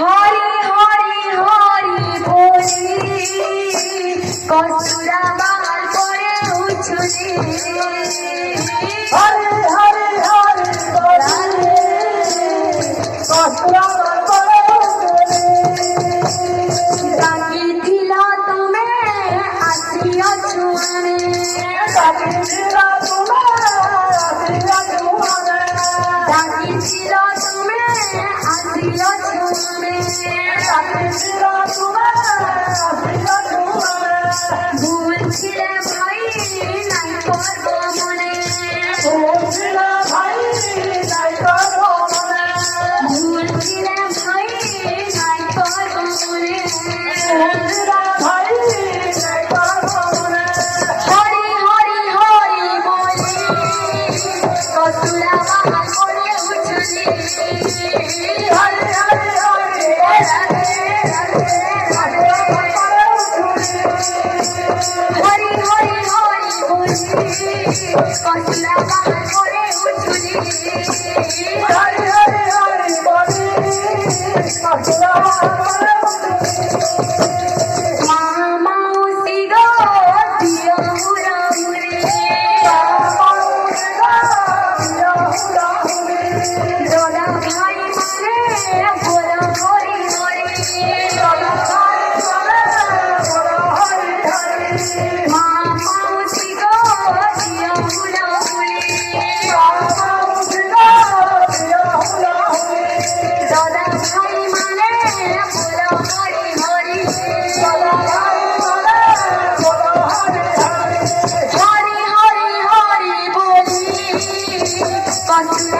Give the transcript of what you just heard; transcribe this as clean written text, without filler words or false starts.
হরি হরি হরি বলি কসুরা বাল করে উছুলি হরি হরি হরি বলি কসুরা বাল করে ডাকিছিল তুমি আসিয়াছ আমি ডাকিছিল তুমি আসিয়াছ ডাকিছিল তুমি আসিয়াছ আমি ডাকিছিল তুমি আসিয়াছ ভুলছিলে ভাই নাই করব মনে ভুলছিল ভাই নাই করব মনে ভুলছিলে ভাই নাই করব মনে ভুলছিল ভাই নাই করব মনে হরি হরি হরি বলি কসুরা বাল করে উছলি হরি হরি হরি রাধে রাধে রাধে হরি হরি হরি বলি কসুরা বাল করে উছলি হরি হরি হরি বলি কসুরা বাল করে মা মাউসি গো দিও মুরামুরি দাদা ভাই মানে বলো হরি হরি মা মাউসি গো দিও মুরামুরি দাদা ভাই মানে বলো হরি হরি হরি হরি হরি বলি কসুরা